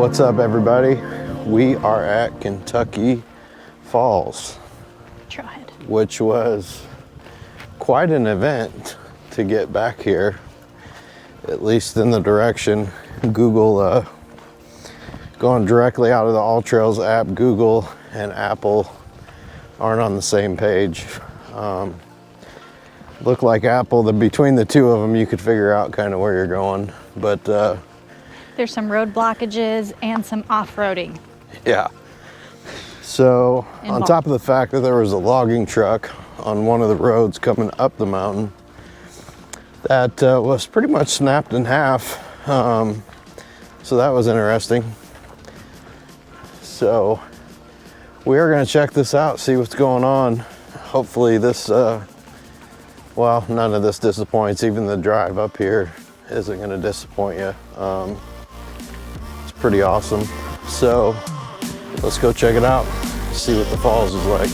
What's up, everybody? We are at Kentucky Falls, which was quite an event to get back here, at least in the direction. Google, going directly out of the All Trails app, Google and Apple aren't on the same page. Look like Apple, between the two of them, you could figure out kind of where you're going, but there's some road blockages and some off-roading. Yeah. So on top of the fact that there was a logging truck on one of the roads coming up the mountain that was pretty much snapped in half. So that was interesting. So we are going to check this out, see what's going on. Hopefully this, well, none of this disappoints. Even the drive up here isn't going to disappoint you. It's pretty awesome. So let's go check it out, see what the falls is like.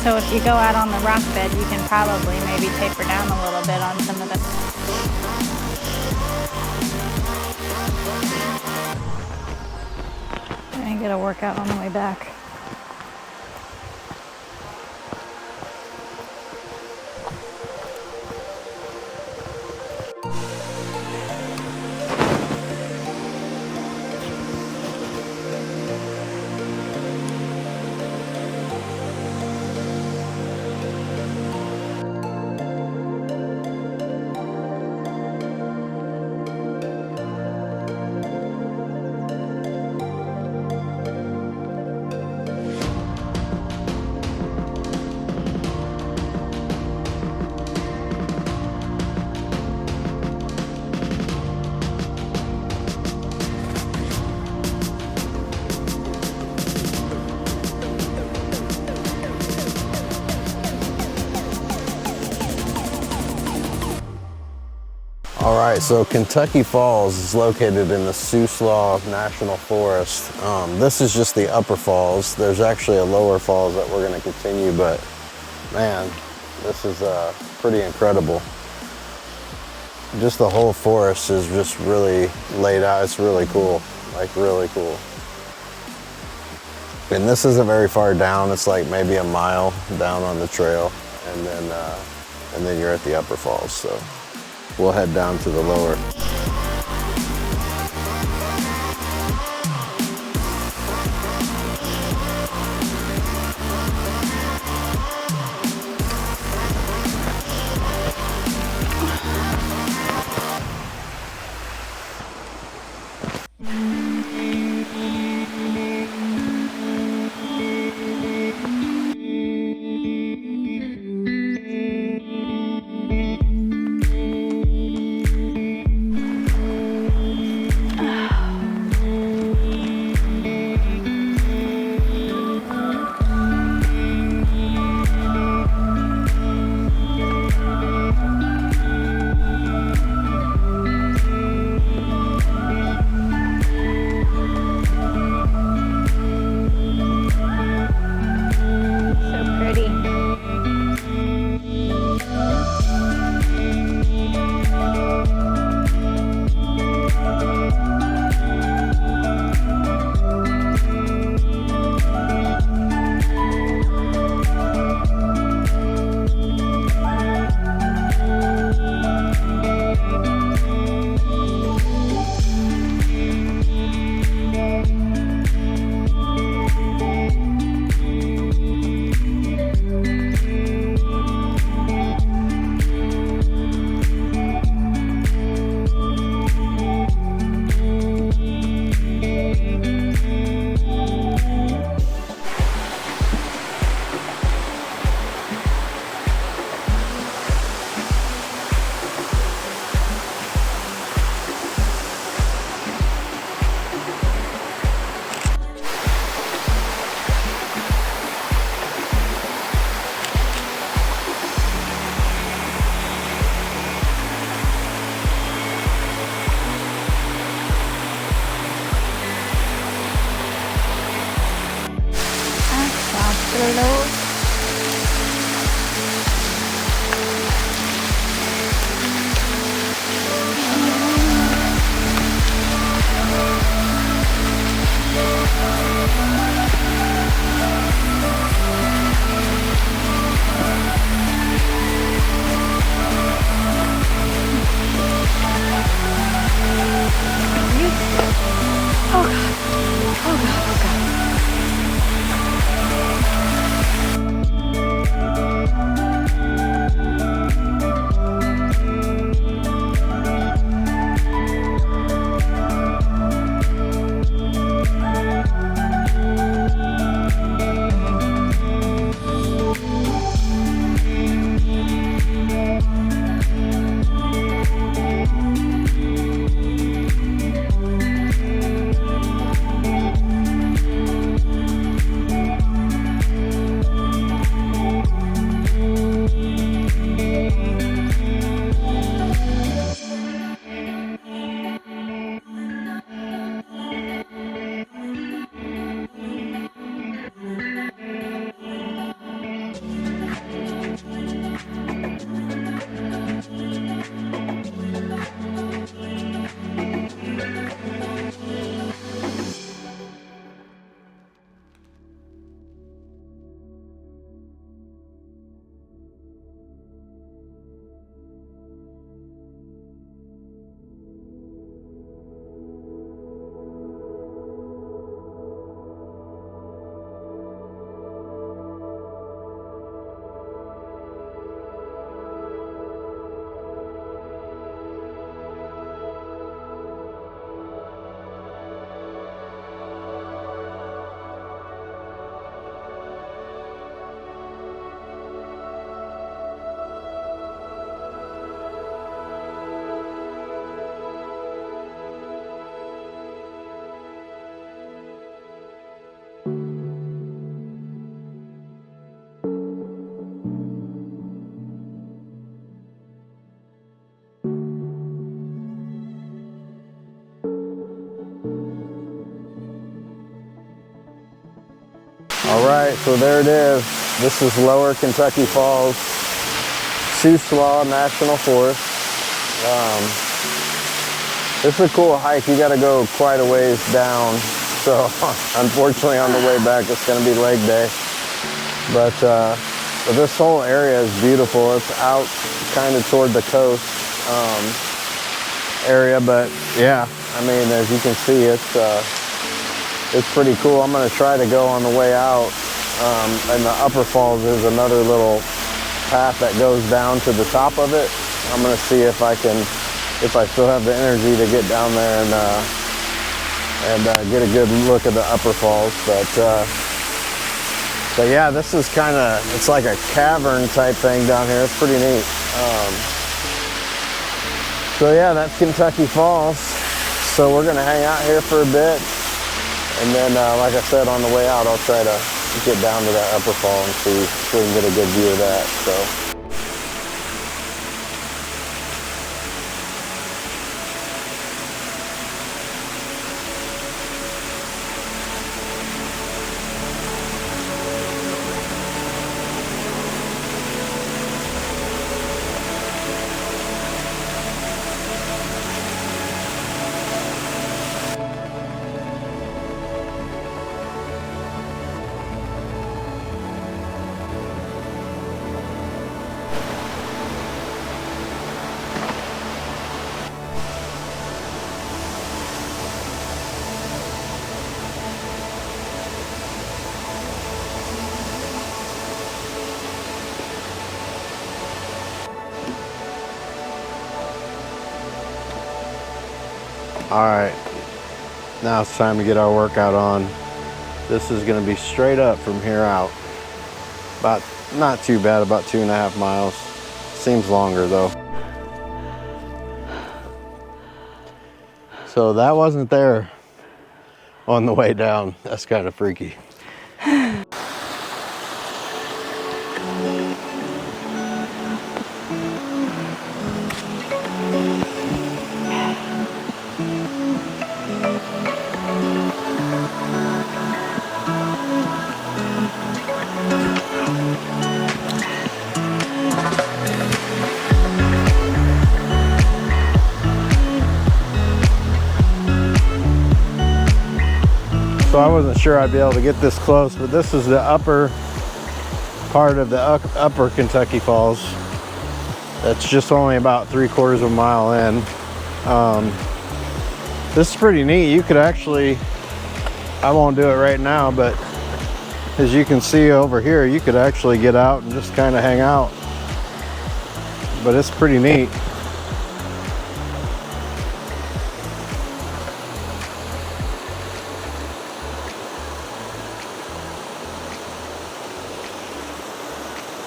So if you go out on the rock bed, you can probably maybe taper down a little bit on some of it. I get a workout on the way back. All right, so Kentucky Falls is located in the Suislaw National Forest. This is just the upper falls. There's actually a lower falls that we're gonna continue, but man, this is pretty incredible. Just the whole forest is just really laid out. It's really cool, like really cool. And this isn't very far down. It's like maybe a mile down on the trail, and then you're at the upper falls. So we'll head down to the lower. right, so there it is. This is Lower Kentucky Falls, Suislaw National Forest. This is a cool hike. You got to go quite a ways down. So unfortunately on the way back, it's going to be leg day. But this whole area is beautiful. It's out kind of toward the coast area, but yeah, I mean, as you can see, it's pretty cool. I'm going to try to go on the way out. And the upper falls is another little path that goes down to the top of it. I'm going to see if I still have the energy to get down there and get a good look at the upper falls. But yeah, this is kind of, it's like a cavern type thing down here. It's pretty neat. So yeah, that's Kentucky Falls. So we're gonna hang out here for a bit. And then, like I said, on the way out, I'll try to get down to that upper fall and see if we can get a good view of that. So. All right, now it's time to get our workout on. This is gonna be straight up from here out. About, not too bad, about 2.5 miles. Seems longer though. So that wasn't there on the way down. That's kind of freaky. So I wasn't sure I'd be able to get this close, but this is the upper part of the upper Kentucky Falls. That's just only about 3/4 of a mile in. This is pretty neat. You could actually, I won't do it right now, but as you can see over here, you could actually get out and just kind of hang out. But it's pretty neat.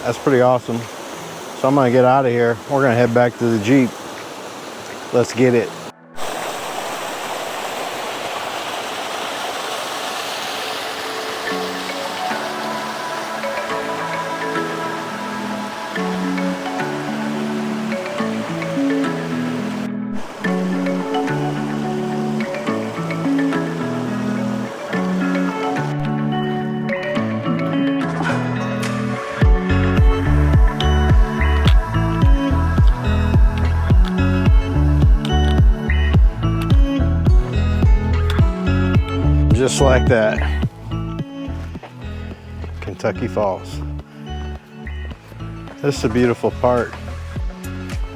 That's pretty awesome. So I'm gonna get out of here. We're gonna head back to the Jeep. Let's get it. Just like that. Kentucky Falls. This is a beautiful part,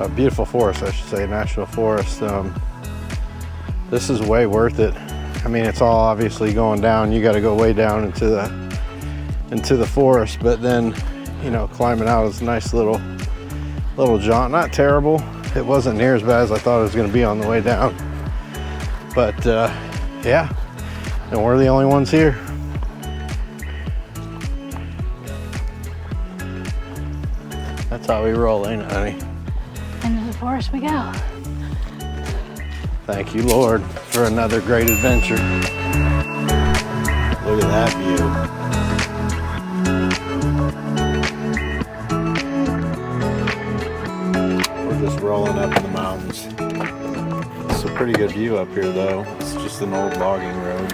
a beautiful forest, I should say, national forest. This is way worth it. I mean, it's all obviously going down. You got to go way down into the forest, but then, you know, climbing out is a nice little jaunt. Not terrible. It wasn't near as bad as I thought it was going to be on the way down. But yeah. And we're the only ones here. That's how we roll, ain't it, honey? Into the forest we go. Thank you, Lord, for another great adventure. Look at that view. We're just rolling up in the mountains. It's a pretty good view up here, though. It's just an old logging road.